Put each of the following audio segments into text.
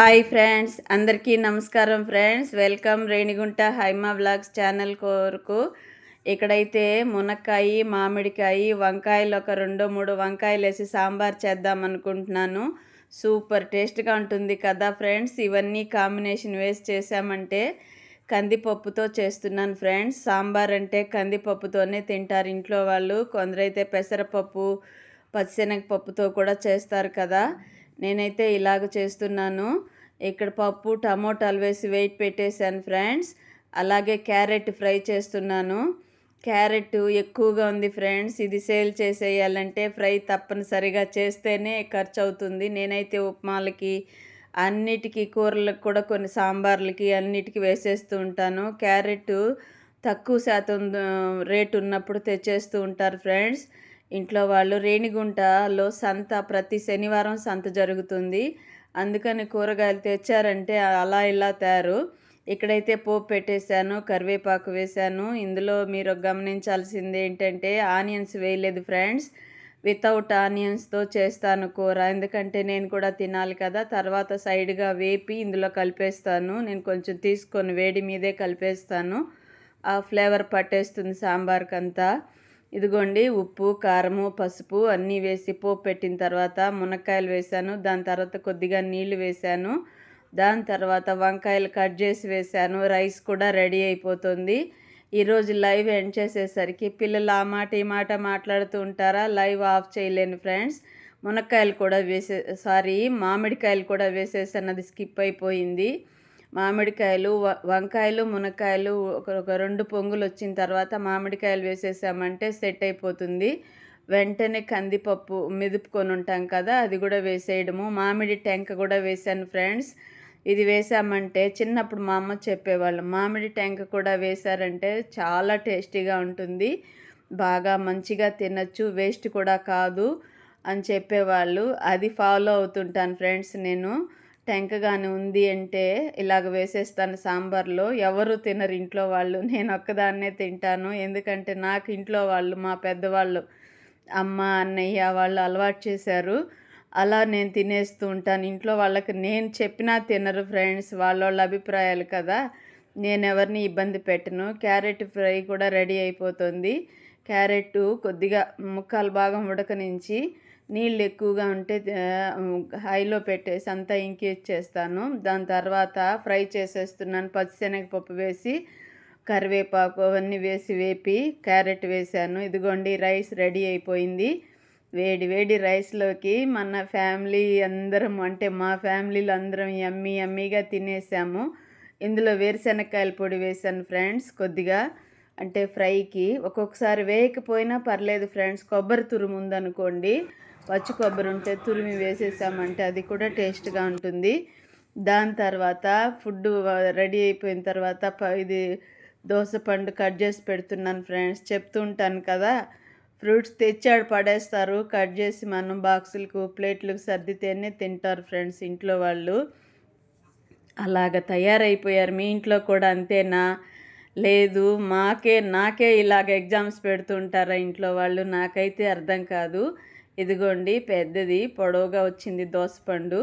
Hi friends, అందరికీ నమస్కారం friends. Welcome Renigunta Haima vlogs channel కొరకు. ఇక్కడైతే మునక్కాయ, మామిడికాయ, వంకాయలు ఒక 2-3 వంకాయలు వేసి సాంబార్ చేద్దాం అనుకుంటున్నాను. సూపర్ టేస్ట్గా ఉంటుంది కదా ఫ్రెండ్స్. ఇవన్నీ కాంబినేషన్ వేసి చేసామంటే కందిపప్పుతో చేస్తున్నాను ఫ్రెండ్స్. సాంబార్ అంటే కందిపప్పుతోనే తింటారు ఇంట్లో వాళ్ళు. కొందరైతే పెసరపప్పు, పచ్చిశనగపప్పుతో కూడా చేస్తారు కదా. నేనైతే ఇలాగ చేస్తున్నాను. ఇక్కడ పప్పు, టమోటాలు వేసి వెయిట్ పెట్టేశాను ఫ్రెండ్స్. అలాగే క్యారెట్ ఫ్రై చేస్తున్నాను. క్యారెట్ ఎక్కువగా ఉంది ఫ్రెండ్స్. ఇది సేల్ చేసేయాలంటే ఫ్రై తప్పనిసరిగా చేస్తేనే ఖర్చు అవుతుంది. నేనైతే ఉప్మాలకి, అన్నిటికీ కూరలకు కూడా, కొన్ని సాంబార్లకి అన్నిటికీ వేసేస్తూ ఉంటాను. క్యారెట్ తక్కువ శాతం రేటు ఉన్నప్పుడు తెచ్చేస్తూ ఉంటారు ఫ్రెండ్స్ ఇంట్లో వాళ్ళు. రేణిగుంటలో సంత ప్రతి శనివారం సంత జరుగుతుంది. అందుకని కూరగాయలు తెచ్చారంటే అలా ఇలా తయారు. ఇక్కడైతే పోపు పెట్టేశాను, కరివేపాకు వేశాను. ఇందులో మీరు గమనించాల్సింది ఏంటంటే ఆనియన్స్ వేయలేదు ఫ్రెండ్స్. వితౌట్ ఆనియన్స్తో చేస్తాను కూర, ఎందుకంటే నేను కూడా తినాలి కదా. తర్వాత సైడ్గా వేపి ఇందులో కలిపేస్తాను. నేను కొంచెం తీసుకొని వేడి మీదే కలిపేస్తాను. ఆ ఫ్లేవర్ పట్టేస్తుంది సాంబార్కంతా. ఇదిగోండి, ఉప్పు, కారము, పసుపు అన్నీ వేసి పోపు పెట్టిన తర్వాత మునక్కాయలు వేశాను. దాని తర్వాత కొద్దిగా నీళ్లు వేశాను. దాని తర్వాత వంకాయలు కట్ చేసి వేశాను. రైస్ కూడా రెడీ అయిపోతుంది. ఈరోజు లైవ్ ఎండ్ చేసేసరికి పిల్లలు ఆ మాట ఈ మాట మాట్లాడుతూ ఉంటారా, లైవ్ ఆఫ్ చేయలేను ఫ్రెండ్స్. మునక్కాయలు కూడా మామిడికాయలు కూడా వేసేసాను, అది స్కిప్ అయిపోయింది. మామిడికాయలు, వంకాయలు, మునక్కాయలు ఒక 2 పొంగులు వచ్చిన తర్వాత మామిడికాయలు వేసేసామంటే సెట్ అయిపోతుంది. వెంటనే కందిపప్పు మెదుపుకొని ఉంటాం కదా, అది కూడా వేసేయడము. మామిడి టెంక కూడా వేసాను ఫ్రెండ్స్. ఇది వేసామంటే చిన్నప్పుడు మా అమ్మ చెప్పేవాళ్ళు, మామిడి టెంక కూడా వేశారంటే చాలా టేస్టీగా ఉంటుంది, బాగా మంచిగా తినచ్చు, వేస్ట్ కూడా కాదు అని చెప్పేవాళ్ళు. అది ఫాలో అవుతుంటాను ఫ్రెండ్స్. నేను టెంకగానే ఉంది అంటే ఇలాగ వేసేస్తాను సాంబార్లో. ఎవరు తినరు ఇంట్లో వాళ్ళు, నేను ఒక్కదాన్నే తింటాను. ఎందుకంటే నాకు ఇంట్లో వాళ్ళు, మా పెద్దవాళ్ళు, అమ్మ, అన్నయ్య వాళ్ళు అలవాటు చేశారు. అలా నేను తినేస్తూ ఉంటాను. ఇంట్లో వాళ్ళకి నేను చెప్పినా తినరు ఫ్రెండ్స్, వాళ్ళ అభిప్రాయాలు కదా, నేను ఎవరిని ఇబ్బంది పెట్టను. క్యారెట్ ఫ్రై కూడా రెడీ అయిపోతుంది. క్యారెట్ కొద్దిగా ముక్కాలు భాగం ఉడకనించి నీళ్ళు ఎక్కువగా ఉంటే హైలో పెట్టేసి అంతా ఇంకిచ్చేస్తాను. దాని తర్వాత ఫ్రై చేసేస్తున్నాను. పచ్చిశనగపప్పు వేసి, కరివేపాకు అవన్నీ వేసి వేపి క్యారెట్ వేసాను. ఇదిగోండి, రైస్ రెడీ అయిపోయింది. వేడి వేడి రైస్లోకి మన ఫ్యామిలీ అందరం, అంటే మా ఫ్యామిలీలో అందరం యమ్మీగా తినేసాము. ఇందులో వేరుశనగకాయల పొడి వేసాను ఫ్రెండ్స్ కొద్దిగా, అంటే ఫ్రైకి. ఒక్కొక్కసారి వేయకపోయినా పర్లేదు ఫ్రెండ్స్, కొబ్బరి తురుము ఉందనుకోండి, పచ్చి కొబ్బరి ఉంటే తురిమి వేసేసామంటే అది కూడా టేస్ట్గా ఉంటుంది. దాని తర్వాత ఫుడ్ రెడీ అయిపోయిన తర్వాత ఇది దోసపండు కట్ చేసి పెడుతున్నాను ఫ్రెండ్స్. చెప్తూ ఉంటాను కదా, ఫ్రూట్స్ తెచ్చాడు పడేస్తారు, కట్ చేసి మనం బాక్సులకు, ప్లేట్లకు సర్దితేనే తింటారు ఫ్రెండ్స్ ఇంట్లో వాళ్ళు. అలాగ తయారైపోయారు. మీ ఇంట్లో కూడా అంతేనా? లేదు నాకే ఇలాగ ఎగ్జామ్స్ పెడుతుంటారా ఇంట్లో వాళ్ళు? నాకైతే అర్థం కాదు. ఇదిగోండి, పెద్దది పొడవుగా వచ్చింది దోసపండు.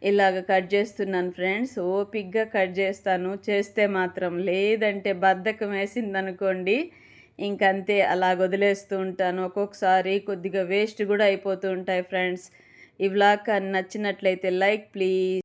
ఇలాగ కట్ చేస్తున్నాను ఫ్రెండ్స్. ఓపిక్గా కట్ చేస్తాను చేస్తే మాత్రం, లేదంటే బద్ధకం వేసిందనుకోండి ఇంకంతే, అలా వదిలేస్తూ ఉంటాను. ఒక్కొక్కసారి కొద్దిగా వేస్ట్ కూడా అయిపోతూ ఉంటాయి ఫ్రెండ్స్. ఈ వ్లాగ్ నచ్చినట్లయితే లైక్ ప్లీజ్.